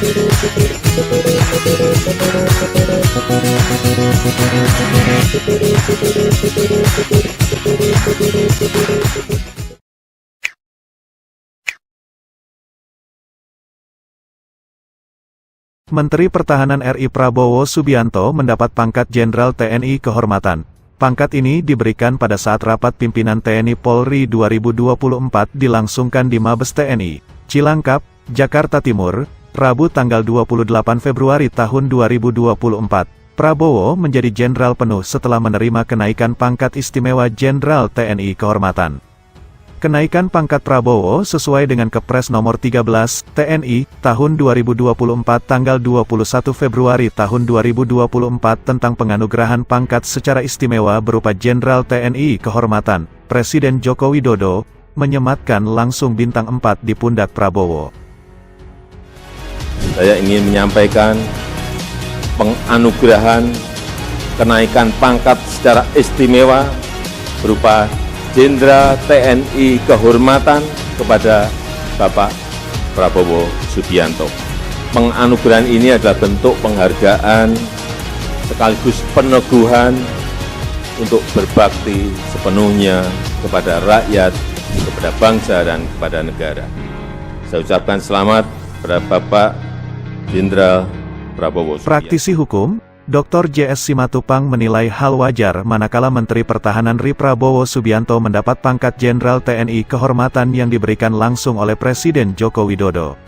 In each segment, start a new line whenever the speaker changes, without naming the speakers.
Menteri Pertahanan RI Prabowo Subianto mendapat pangkat Jenderal TNI Kehormatan. Pangkat ini diberikan pada saat rapat pimpinan TNI Polri 2024 dilangsungkan di Mabes TNI, Cilangkap, Jakarta Timur, Rabu tanggal 28 Februari tahun 2024. Prabowo menjadi jenderal penuh setelah menerima kenaikan pangkat istimewa Jenderal TNI Kehormatan. Kenaikan pangkat Prabowo sesuai dengan Kepres nomor 13 TNI tahun 2024 tanggal 21 Februari tahun 2024 tentang penganugerahan pangkat secara istimewa berupa Jenderal TNI Kehormatan. Presiden Joko Widodo menyematkan langsung bintang 4 di pundak Prabowo.
Saya ingin menyampaikan penganugerahan kenaikan pangkat secara istimewa berupa Jenderal TNI Kehormatan kepada Bapak Prabowo Subianto. Penganugerahan ini adalah bentuk penghargaan sekaligus peneguhan untuk berbakti sepenuhnya kepada rakyat, kepada bangsa, dan kepada negara. Saya ucapkan selamat kepada Bapak Jenderal Prabowo Subianto.
Praktisi hukum, Dr. J.S. Simatupang menilai hal wajar manakala Menteri Pertahanan RI Prabowo Subianto mendapat pangkat Jenderal TNI Kehormatan yang diberikan langsung oleh Presiden Joko Widodo.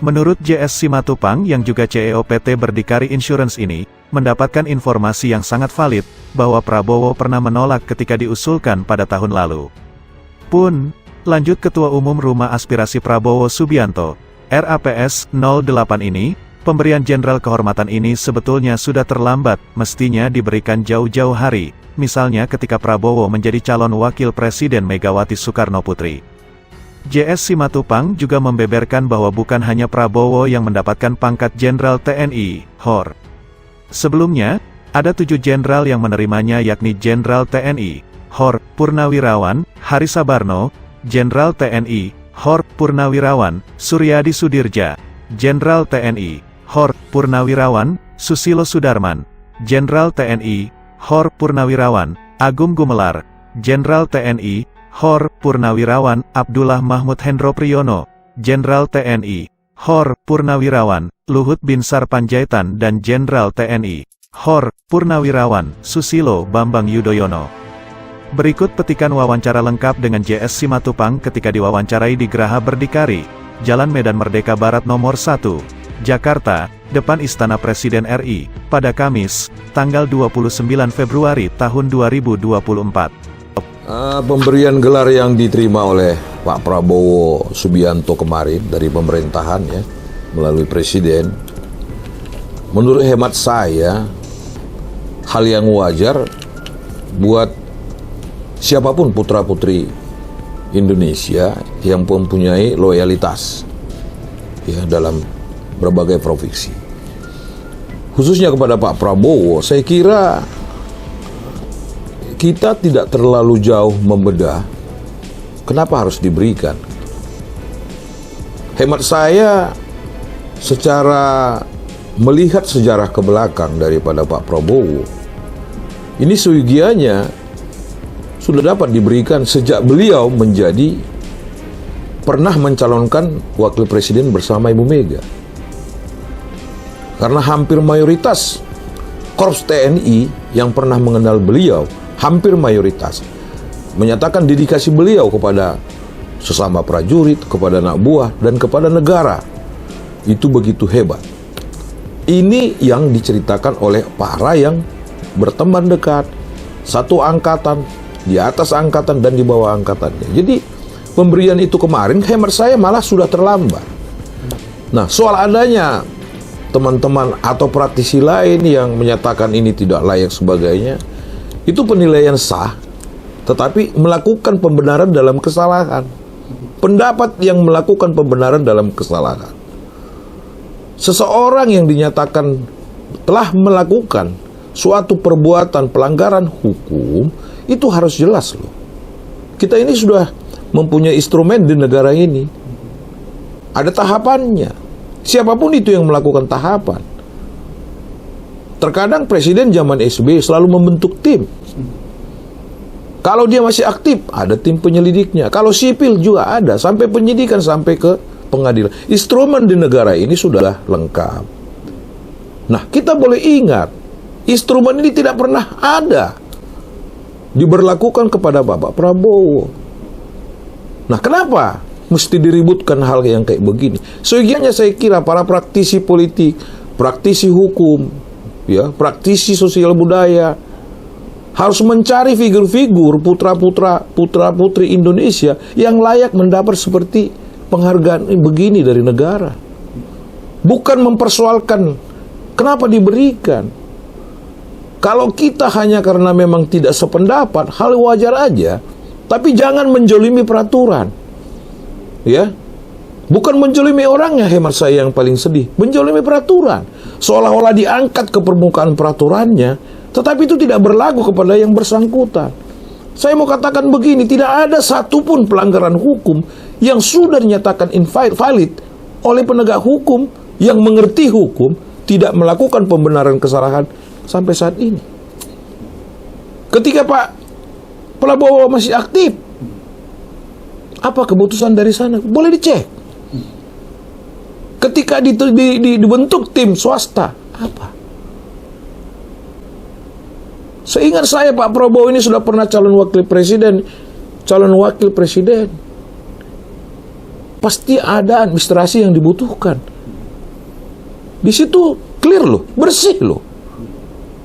Menurut J.S. Simatupang yang juga CEO PT Berdikari Insurance ini, mendapatkan informasi yang sangat valid, bahwa Prabowo pernah menolak ketika diusulkan pada tahun lalu. Lanjut Ketua Umum Rumah Aspirasi Prabowo Subianto, RAPS 08 ini, pemberian Jenderal Kehormatan ini sebetulnya sudah terlambat, mestinya diberikan jauh-jauh hari, misalnya ketika Prabowo menjadi calon Wakil Presiden Megawati Soekarno Putri. J.S. Simatupang juga membeberkan bahwa bukan hanya Prabowo yang mendapatkan pangkat Jenderal TNI, HOR. Sebelumnya, ada 7 jenderal yang menerimanya yakni Jenderal TNI, HOR, Purnawirawan, Hari Sabarno, Jenderal TNI, HOR, Purnawirawan, Suryadi Sudirja, Jenderal TNI, HOR, Purnawirawan, Susilo Sudarman, Jenderal TNI, HOR, Purnawirawan, Agung Gumelar, Jenderal TNI, HOR, Purnawirawan, Abdullah Mahmud Hendro Priyono, Jenderal TNI, HOR, Purnawirawan, Luhut Binsar Panjaitan dan Jenderal TNI, HOR, Purnawirawan, Susilo Bambang Yudhoyono. Berikut petikan wawancara lengkap dengan J.S. Simatupang ketika diwawancarai di Geraha Berdikari, Jalan Medan Merdeka Barat nomor 1, Jakarta, depan Istana Presiden RI, pada Kamis, tanggal 29 Februari tahun 2024.
Pemberian gelar yang diterima oleh Pak Prabowo Subianto kemarin dari pemerintahan ya, melalui Presiden, menurut hemat saya, hal yang wajar buat siapapun putra-putri Indonesia yang mempunyai loyalitas ya dalam berbagai provinsi. Khususnya kepada Pak Prabowo, saya kira kita tidak terlalu jauh membedah kenapa harus diberikan. Hemat saya, secara melihat sejarah ke belakang daripada Pak Prabowo, ini seyogianya sudah dapat diberikan sejak beliau menjadi pernah mencalonkan wakil presiden bersama Ibu Mega. Karena hampir mayoritas Korps TNI yang pernah mengenal beliau, hampir mayoritas menyatakan dedikasi beliau kepada sesama prajurit, kepada anak buah, dan kepada negara. Itu begitu hebat. Ini yang diceritakan oleh para yang berteman dekat, satu angkatan, di atas angkatan, dan di bawah angkatannya. Jadi pemberian itu kemarin, hemat saya malah sudah terlambat. Nah, soal adanya teman-teman atau praktisi lain yang menyatakan ini tidak layak sebagainya, itu penilaian sah, tetapi melakukan pembenaran dalam kesalahan. Pendapat yang melakukan pembenaran dalam kesalahan. Seseorang yang dinyatakan telah melakukan suatu perbuatan pelanggaran hukum, itu harus jelas loh. Kita ini sudah mempunyai instrumen di negara ini. Ada tahapannya. Siapapun itu yang melakukan tahapan. Terkadang Presiden zaman SBY selalu membentuk tim. Kalau dia masih aktif, ada tim penyelidiknya. Kalau sipil juga ada, sampai penyidikan, sampai ke pengadilan. Instrumen di negara ini sudah lengkap. Nah, kita boleh ingat, instrumen ini tidak pernah ada diberlakukan kepada Bapak Prabowo. Nah, kenapa mesti diributkan hal yang kayak begini? Seyogianya saya kira para praktisi politik, praktisi hukum, ya, praktisi sosial budaya harus mencari figur-figur putra-putri Indonesia yang layak mendapat seperti penghargaan begini dari negara. Bukan mempersoalkan kenapa diberikan. Kalau kita hanya karena memang tidak sependapat, hal wajar aja. Tapi jangan menjolimi peraturan. Ya, bukan menjolimi orangnya, hemat saya yang paling sedih. Menjolimi peraturan. Seolah-olah diangkat ke permukaan peraturannya, tetapi itu tidak berlaku kepada yang bersangkutan. Saya mau katakan begini, tidak ada satupun pelanggaran hukum yang sudah dinyatakan invalid oleh penegak hukum yang mengerti hukum, tidak melakukan pembenaran kesalahan sampai saat ini. Ketika Pak Prabowo masih aktif, apa keputusan dari sana? Boleh dicek. Ketika dibentuk tim swasta, apa? Seingat saya Pak Prabowo ini sudah pernah calon wakil presiden. Pasti ada administrasi yang dibutuhkan. Di situ clear loh, bersih loh.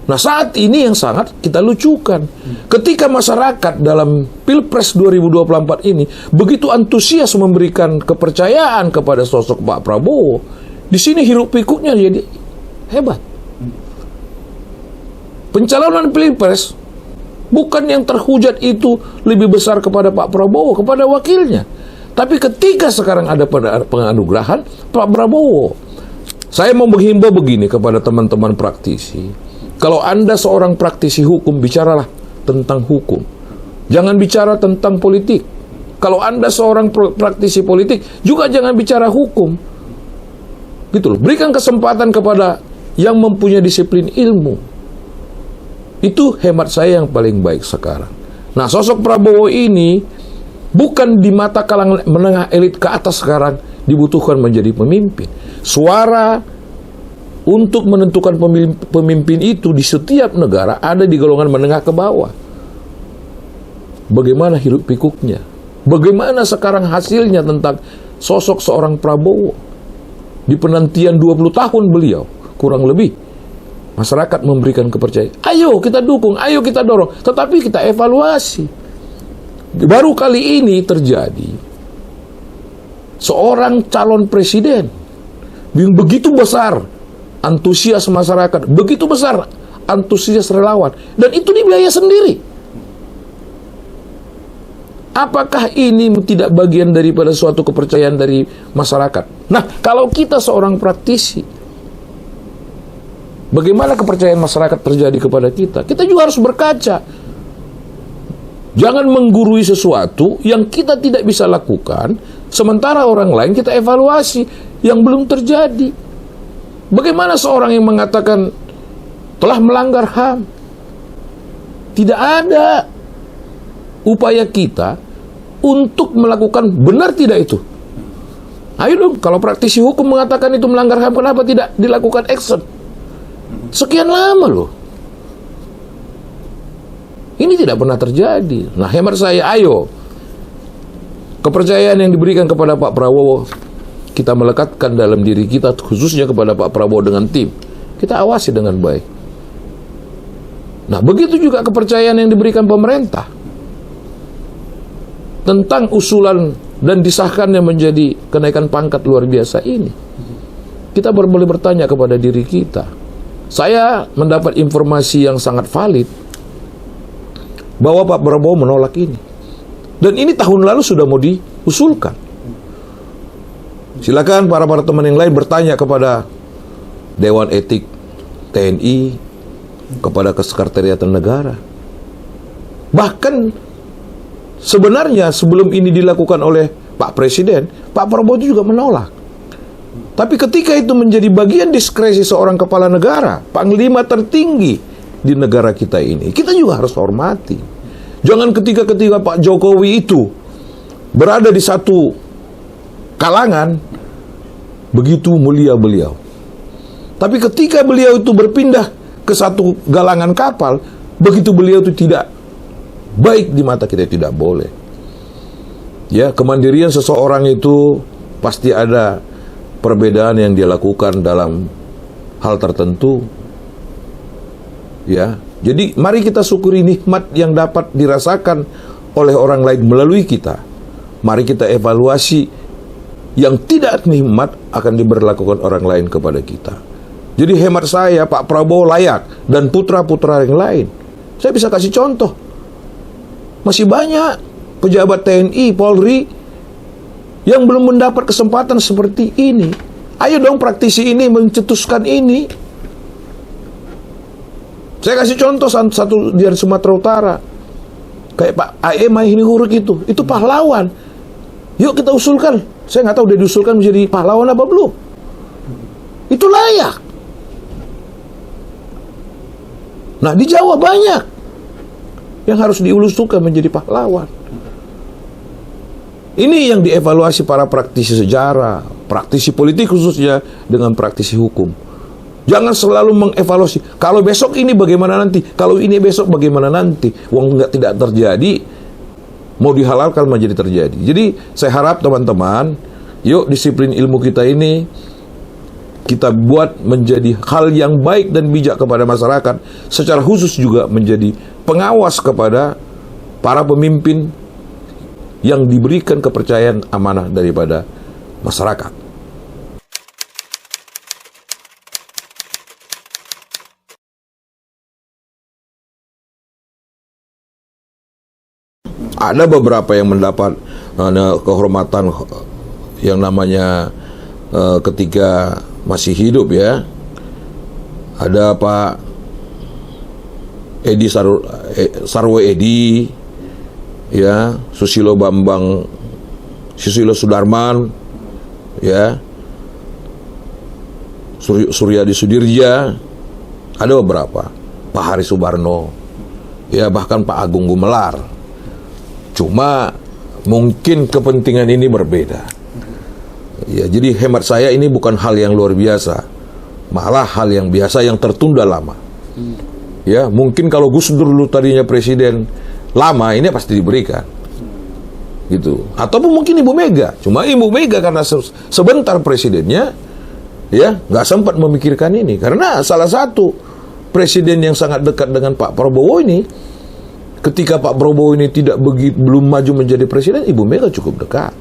Nah, saat ini yang sangat kita lucukan, ketika masyarakat dalam Pilpres 2024 ini begitu antusias memberikan kepercayaan kepada sosok Pak Prabowo, di sini hiruk pikuknya jadi hebat. Pencalonan Pilpres bukan yang terhujat itu lebih besar kepada Pak Prabowo, kepada wakilnya. Tapi ketika sekarang ada penganugerahan Pak Prabowo, saya mau menghimbau begini kepada teman-teman praktisi. Kalau Anda seorang praktisi hukum, bicaralah tentang hukum. Jangan bicara tentang politik. Kalau Anda seorang praktisi politik, juga jangan bicara hukum. Gitu loh. Berikan kesempatan kepada yang mempunyai disiplin ilmu. Itu hemat saya yang paling baik sekarang. Nah, sosok Prabowo ini bukan di mata kalangan menengah elit ke atas sekarang dibutuhkan menjadi pemimpin. Suara untuk menentukan pemimpin itu di setiap negara ada di golongan menengah ke bawah. Bagaimana hiruk pikuknya? Bagaimana sekarang hasilnya tentang sosok seorang Prabowo? Di penantian 20 tahun beliau, kurang lebih. Masyarakat memberikan kepercayaan. Ayo kita dukung, ayo kita dorong. Tetapi kita evaluasi. Baru kali ini terjadi seorang calon presiden yang begitu besar antusias masyarakat, begitu besar antusias relawan, dan itu dibiayai sendiri. Apakah ini tidak bagian daripada suatu kepercayaan dari masyarakat? Nah, kalau kita seorang praktisi, bagaimana kepercayaan masyarakat terjadi kepada kita? Kita juga harus berkaca. Jangan menggurui sesuatu yang kita tidak bisa lakukan, sementara orang lain kita evaluasi yang belum terjadi. Bagaimana seorang yang mengatakan telah melanggar HAM? Tidak ada upaya kita untuk melakukan benar tidak itu. Ayo dong, kalau praktisi hukum mengatakan itu melanggar HAM, kenapa tidak dilakukan action? Sekian lama loh. Ini tidak pernah terjadi. Nah, hemat saya, ayo kepercayaan yang diberikan kepada Pak Prabowo kita melekatkan dalam diri kita, khususnya kepada Pak Prabowo dengan tim. Kita awasi dengan baik. Nah, begitu juga kepercayaan yang diberikan pemerintah tentang usulan dan disahkannya menjadi kenaikan pangkat luar biasa ini. Kita boleh bertanya kepada diri kita. Saya mendapat informasi yang sangat valid bahwa Pak Prabowo menolak ini. Dan ini tahun lalu sudah mau diusulkan. Silakan para teman yang lain bertanya kepada Dewan Etik TNI, kepada Kesekretariatan Negara. Bahkan sebenarnya sebelum ini dilakukan oleh Pak Presiden, Pak Prabowo itu juga menolak. Tapi ketika itu menjadi bagian diskresi seorang kepala negara, panglima tertinggi di negara kita ini, kita juga harus hormati. Jangan ketika Pak Jokowi itu berada di satu kalangan, begitu mulia beliau. Tapi ketika beliau itu berpindah ke satu galangan kapal, begitu beliau itu tidak baik di mata kita, tidak boleh. Ya, kemandirian seseorang itu pasti ada perbedaan yang dia lakukan dalam hal tertentu. Ya, jadi mari kita syukuri nikmat yang dapat dirasakan oleh orang lain melalui kita. Mari kita evaluasi yang tidak nikmat akan diberlakukan orang lain kepada kita. Jadi hemat saya, Pak Prabowo layak dan putra-putra yang lain. Saya bisa kasih contoh. Masih banyak pejabat TNI, Polri yang belum mendapat kesempatan seperti ini. Ayo dong praktisi ini mencetuskan ini. Saya kasih contoh satu di Sumatera Utara. Kayak Pak A.E. Mahinihurik itu pahlawan. Yuk kita usulkan. Saya nggak tahu dia diusulkan menjadi pahlawan apa belum. Itu layak. Nah, di Jawa banyak yang harus diusulkan menjadi pahlawan. Ini yang dievaluasi para praktisi sejarah, praktisi politik khususnya dengan praktisi hukum. Jangan selalu mengevaluasi, kalau besok ini bagaimana nanti, kalau ini besok bagaimana nanti. Wong tidak terjadi, mau dihalalkan menjadi terjadi. Jadi saya harap teman-teman, yuk disiplin ilmu kita ini kita buat menjadi hal yang baik dan bijak kepada masyarakat, secara khusus juga menjadi pengawas kepada para pemimpin yang diberikan kepercayaan amanah daripada masyarakat. Ada beberapa yang mendapat kehormatan yang namanya ketika masih hidup ya. Ada Pak Edi Sarwo Edi, ya, Susilo Sudarman, ya, Suryadi Sudirja, ada beberapa, Pak Hari Subarno, ya, bahkan Pak Agung Gumelar. Cuma mungkin kepentingan ini berbeda. Ya, jadi hemat saya ini bukan hal yang luar biasa, malah hal yang biasa yang tertunda lama. Ya, mungkin kalau Gus Dur dulu tadinya presiden lama, ini pasti diberikan gitu. Ataupun mungkin Ibu Mega, cuma Ibu Mega karena sebentar presidennya, ya, nggak sempat memikirkan ini. Karena salah satu presiden yang sangat dekat dengan Pak Prabowo ini, ketika Pak Prabowo ini belum maju menjadi presiden, Ibu Mega cukup dekat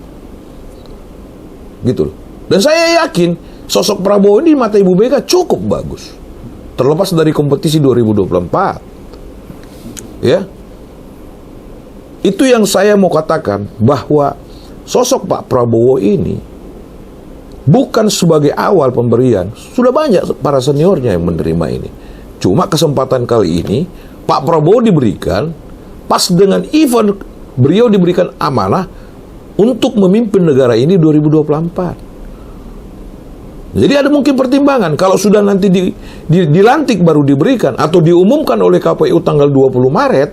gitu. Dan saya yakin sosok Prabowo ini di mata Ibu Mega cukup bagus, terlepas dari kompetisi 2024, ya. Itu yang saya mau katakan, bahwa sosok Pak Prabowo ini bukan sebagai awal pemberian. Sudah banyak para seniornya yang menerima ini. Cuma kesempatan kali ini Pak Prabowo diberikan pas dengan event beliau diberikan amanah untuk memimpin negara ini 2024. Jadi ada mungkin pertimbangan, kalau sudah nanti dilantik baru diberikan atau diumumkan oleh KPU tanggal 20 Maret,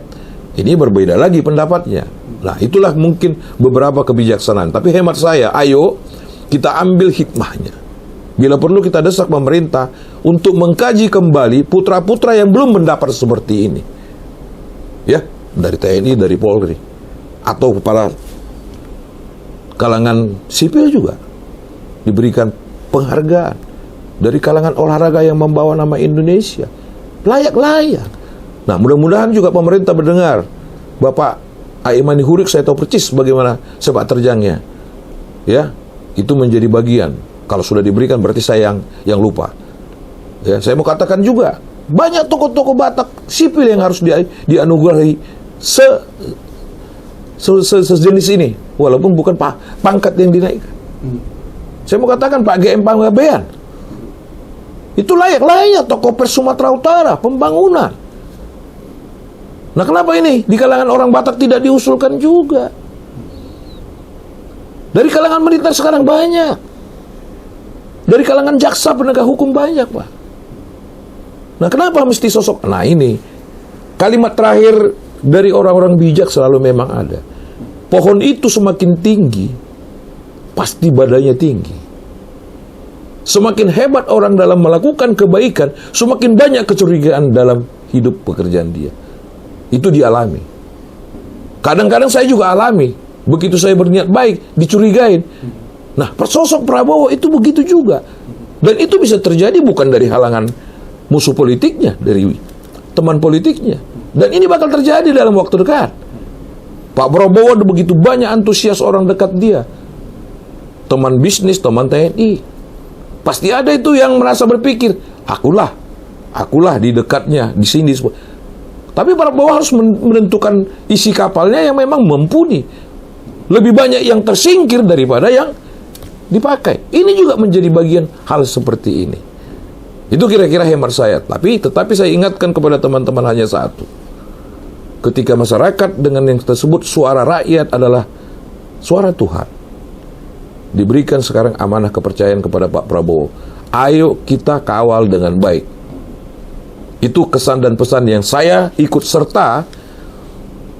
ini berbeda lagi pendapatnya. Nah, itulah mungkin beberapa kebijaksanaan. Tapi hemat saya, ayo kita ambil hikmahnya. Bila perlu kita desak pemerintah untuk mengkaji kembali putra-putra yang belum mendapat seperti ini. Ya, dari TNI, dari Polri. Atau para kalangan sipil juga diberikan penghargaan. Dari kalangan olahraga yang membawa nama Indonesia. Layak-layak. Nah, mudah-mudahan juga pemerintah mendengar. Bapak A.E. Mahinihurik saya tahu persis bagaimana sepak terjangnya. Ya, itu menjadi bagian. Kalau sudah diberikan berarti saya yang lupa. Ya, saya mau katakan juga, banyak tokoh-tokoh Batak sipil yang harus dianugerahi sejenis ini, walaupun bukan pangkat yang dinaikkan. Saya mau katakan Pak GM Panggabean itu layak-layak tokoh pers Sumatera Utara, pembangunan. Nah, kenapa ini di kalangan orang Batak tidak diusulkan juga? Dari kalangan militer sekarang banyak. Dari kalangan jaksa penegak hukum banyak, Pak. Nah, kenapa mesti sosok? Nah, ini kalimat terakhir dari orang-orang bijak selalu memang ada. Pohon itu semakin tinggi, pasti badannya tinggi. Semakin hebat orang dalam melakukan kebaikan, semakin banyak kecurigaan dalam hidup pekerjaan dia. Itu dialami. Kadang-kadang saya juga alami. Begitu saya berniat baik, dicurigain. Nah, sosok Prabowo itu begitu juga. Dan itu bisa terjadi bukan dari halangan musuh politiknya, dari teman politiknya. Dan ini bakal terjadi dalam waktu dekat. Pak Prabowo ada begitu banyak antusias orang dekat dia. Teman bisnis, teman TNI. Pasti ada itu yang merasa berpikir, akulah di dekatnya, di sini. Tapi Prabowo harus menentukan isi kapalnya yang memang mumpuni. Lebih banyak yang tersingkir daripada yang dipakai. Ini juga menjadi bagian hal seperti ini. Itu kira-kira hemat saya. Tetapi saya ingatkan kepada teman-teman hanya satu. Ketika masyarakat dengan yang tersebut suara rakyat adalah suara Tuhan. Diberikan sekarang amanah kepercayaan kepada Pak Prabowo. Ayo kita kawal dengan baik. Itu kesan dan pesan yang saya ikut serta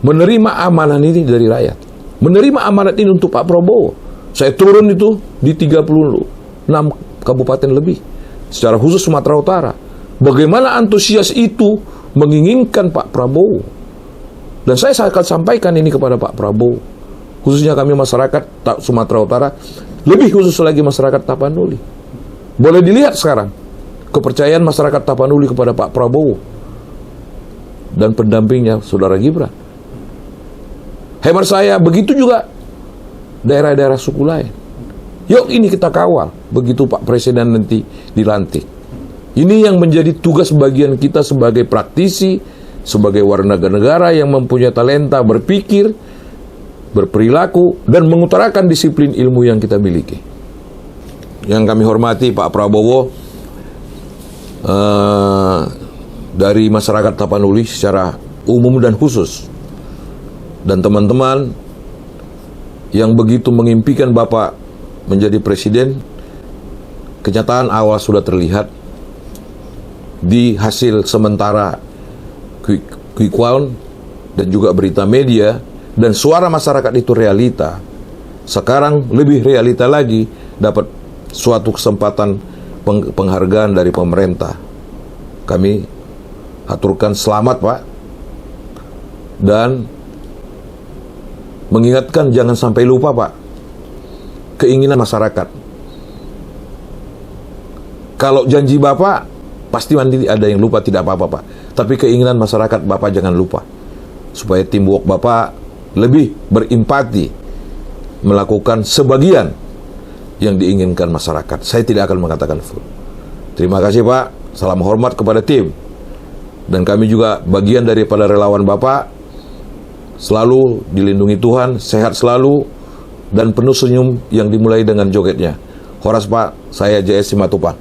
menerima amanah ini dari rakyat. Menerima amanat ini untuk Pak Prabowo. Saya turun itu di 36 kabupaten lebih. Secara khusus Sumatera Utara. Bagaimana antusias itu menginginkan Pak Prabowo. Dan saya akan sampaikan ini kepada Pak Prabowo. Khususnya kami masyarakat Sumatera Utara. Lebih khusus lagi masyarakat Tapanuli. Boleh dilihat sekarang. Kepercayaan masyarakat Tapanuli kepada Pak Prabowo. Dan pendampingnya Saudara Gibran. Hemat saya, begitu juga daerah-daerah suku lain. Yuk ini kita kawal, begitu Pak Presiden nanti dilantik. Ini yang menjadi tugas bagian kita sebagai praktisi, sebagai warga negara yang mempunyai talenta berpikir, berperilaku, dan mengutarakan disiplin ilmu yang kita miliki. Yang kami hormati Pak Prabowo, dari masyarakat Tapanuli secara umum dan khusus, dan teman-teman yang begitu mengimpikan Bapak menjadi presiden, kenyataan awal sudah terlihat di hasil sementara quick count dan juga berita media, dan suara masyarakat itu realita. Sekarang lebih realita lagi, dapat suatu kesempatan penghargaan dari pemerintah. Kami aturkan selamat, Pak, dan mengingatkan jangan sampai lupa, Pak, keinginan masyarakat. Kalau janji Bapak, pasti nanti ada yang lupa, tidak apa-apa, Pak. Tapi keinginan masyarakat Bapak jangan lupa. Supaya teamwork Bapak lebih berempati, melakukan sebagian yang diinginkan masyarakat. Saya tidak akan mengatakan full. Terima kasih, Pak. Salam hormat kepada tim. Dan kami juga bagian daripada relawan Bapak. Selalu dilindungi Tuhan, sehat selalu, dan penuh senyum yang dimulai dengan jogetnya. Horas, Pak, saya JS Simatupang.